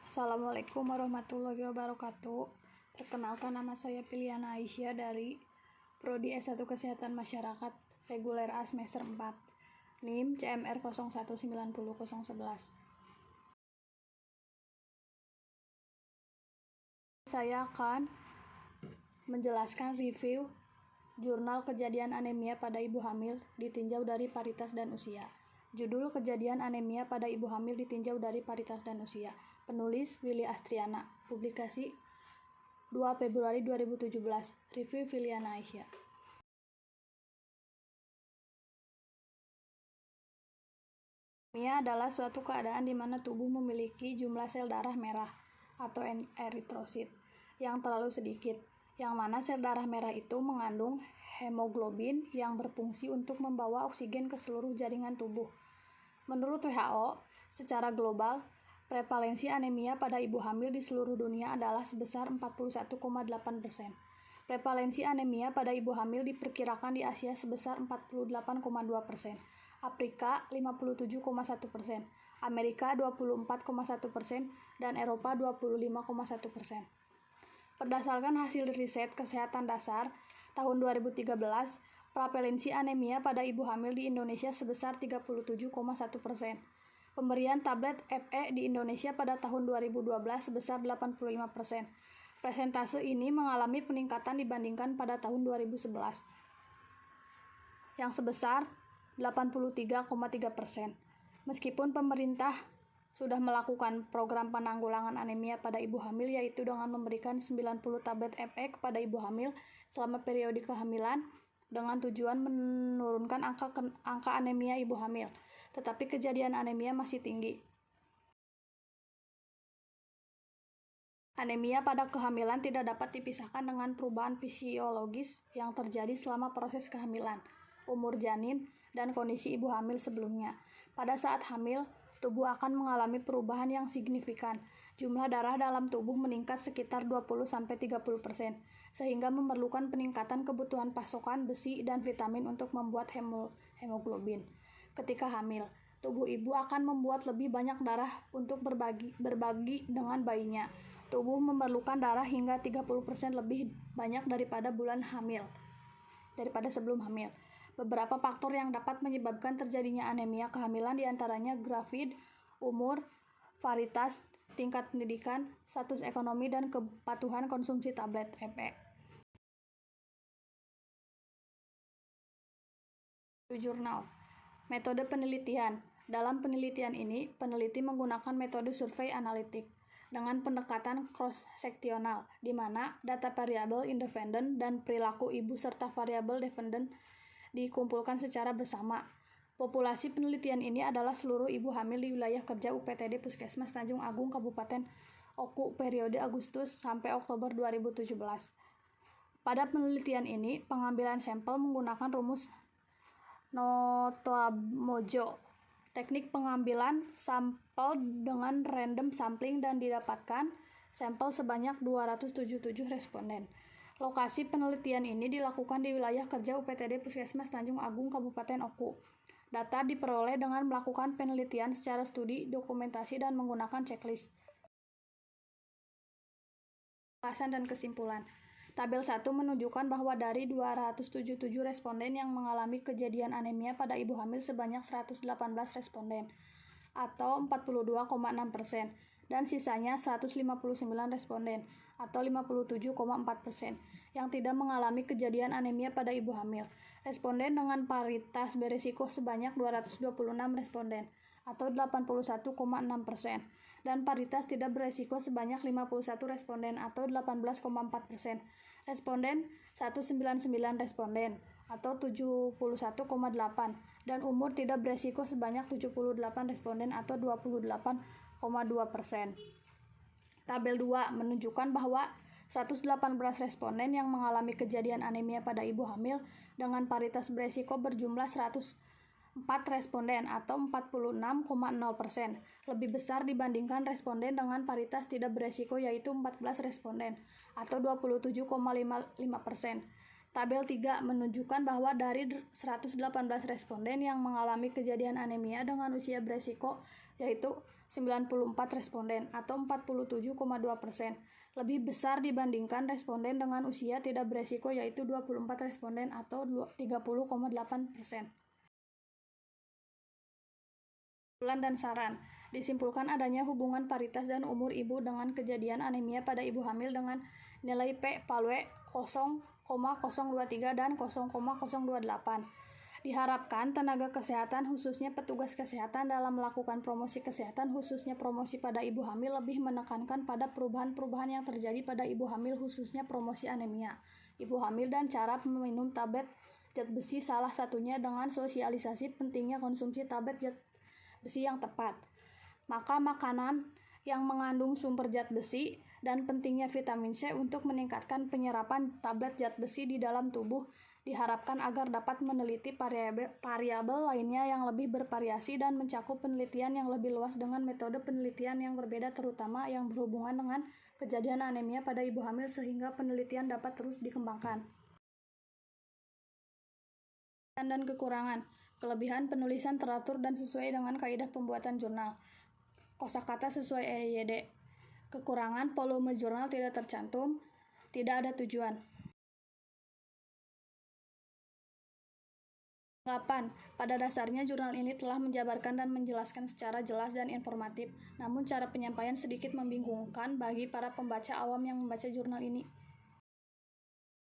Assalamualaikum warahmatullahi wabarakatuh. Perkenalkan, nama saya Piliana Aisyah dari Prodi S1 Kesehatan Masyarakat Reguler A semester 4, NIM CMR 0190011. Saya akan menjelaskan review jurnal kejadian anemia pada ibu hamil ditinjau dari paritas dan usia. Judul kejadian anemia pada ibu hamil ditinjau dari paritas dan usia. Penulis Willy Astriana. Publikasi 2 Februari 2017. Review Piliana Aisyah. Anemia adalah suatu keadaan di mana tubuh memiliki jumlah sel darah merah atau eritrosit yang terlalu sedikit, yang mana sel darah merah itu mengandung hemoglobin yang berfungsi untuk membawa oksigen ke seluruh jaringan tubuh. Menurut WHO, secara global, prevalensi anemia pada ibu hamil di seluruh dunia adalah sebesar 41,8%. Prevalensi anemia pada ibu hamil diperkirakan di Asia sebesar 48,2%, Afrika 57,1%, Amerika 24,1%, dan Eropa 25,1%. Berdasarkan hasil riset kesehatan dasar tahun 2013, prevalensi anemia pada ibu hamil di Indonesia sebesar 37,1%. Pemberian tablet FE di Indonesia pada tahun 2012 sebesar 85%. Persentase ini mengalami peningkatan dibandingkan pada tahun 2011, yang sebesar 83,3%. Meskipun pemerintah sudah melakukan program penanggulangan anemia pada ibu hamil, yaitu dengan memberikan 90 tablet FE kepada ibu hamil selama periode kehamilan dengan tujuan menurunkan angka anemia ibu hamil, tetapi kejadian anemia masih tinggi. Anemia pada kehamilan tidak dapat dipisahkan dengan perubahan fisiologis yang terjadi selama proses kehamilan, umur janin, dan kondisi ibu hamil sebelumnya. Pada saat hamil, tubuh akan mengalami perubahan yang signifikan. Jumlah darah dalam tubuh meningkat sekitar 20-30%, sehingga memerlukan peningkatan kebutuhan pasokan besi dan vitamin untuk membuat hemoglobin. Ketika hamil, tubuh ibu akan membuat lebih banyak darah untuk berbagi dengan bayinya. Tubuh memerlukan darah hingga 30% lebih banyak daripada sebelum hamil. Beberapa faktor yang dapat menyebabkan terjadinya anemia kehamilan diantaranya gravid, umur, varietas, tingkat pendidikan, status ekonomi, dan kepatuhan konsumsi tablet FE. Jurnal. Metode penelitian. Dalam penelitian ini, peneliti menggunakan metode survei analitik dengan pendekatan cross-seksional, di mana data variabel independen dan perilaku ibu serta variabel dependen dikumpulkan secara bersama. Populasi penelitian ini adalah seluruh ibu hamil di wilayah kerja UPTD Puskesmas Tanjung Agung, Kabupaten Oku, periode Agustus sampai Oktober 2017. Pada penelitian ini, pengambilan sampel menggunakan rumus Notomojo. Teknik pengambilan sampel dengan random sampling dan didapatkan sampel sebanyak 277 responden. Lokasi penelitian ini dilakukan di wilayah kerja UPTD Puskesmas Tanjung Agung, Kabupaten Oku. Data diperoleh dengan melakukan penelitian secara studi, dokumentasi, dan menggunakan checklist. Ulasan dan kesimpulan. Tabel 1 menunjukkan bahwa dari 277 responden yang mengalami kejadian anemia pada ibu hamil sebanyak 118 responden, atau 42,6%, dan sisanya 159 responden, atau 57,4%, yang tidak mengalami kejadian anemia pada ibu hamil. Responden dengan paritas beresiko sebanyak 226 responden, atau 81,6%, dan paritas tidak beresiko sebanyak 51 responden, atau 18,4%. Responden 199 responden, atau 71,8%, dan umur tidak beresiko sebanyak 78 responden, atau 28,2%. Tabel 2 menunjukkan bahwa 118 responden yang mengalami kejadian anemia pada ibu hamil dengan paritas beresiko berjumlah 104 responden, atau 46,0%, lebih besar dibandingkan responden dengan paritas tidak beresiko, yaitu 14 responden, atau 27,5%. Tabel 3 menunjukkan bahwa dari 118 responden yang mengalami kejadian anemia dengan usia beresiko, yaitu 94 responden atau 47,2%, lebih besar dibandingkan responden dengan usia tidak beresiko, yaitu 24 responden atau 30,8%. Kesimpulan dan saran. Disimpulkan adanya hubungan paritas dan umur ibu dengan kejadian anemia pada ibu hamil dengan nilai P-Palwe 0,023 dan 0,028. Diharapkan tenaga kesehatan, khususnya petugas kesehatan, dalam melakukan promosi kesehatan, khususnya promosi pada ibu hamil, lebih menekankan pada perubahan-perubahan yang terjadi pada ibu hamil, khususnya promosi anemia ibu hamil dan cara meminum tablet zat besi, salah satunya dengan sosialisasi pentingnya konsumsi tablet zat besi yang tepat. Maka makanan yang mengandung sumber zat besi dan pentingnya vitamin C untuk meningkatkan penyerapan tablet zat besi di dalam tubuh diharapkan agar dapat meneliti variabel lainnya yang lebih bervariasi dan mencakup penelitian yang lebih luas dengan metode penelitian yang berbeda, terutama yang berhubungan dengan kejadian anemia pada ibu hamil, sehingga penelitian dapat terus dikembangkan. Dan kekurangan. Kelebihan: penulisan teratur dan sesuai dengan kaidah pembuatan jurnal. Kosakata sesuai EYD. Kekurangan: volume jurnal tidak tercantum, tidak ada tujuan. Pada dasarnya jurnal ini telah menjabarkan dan menjelaskan secara jelas dan informatif, namun cara penyampaian sedikit membingungkan bagi para pembaca awam yang membaca jurnal ini.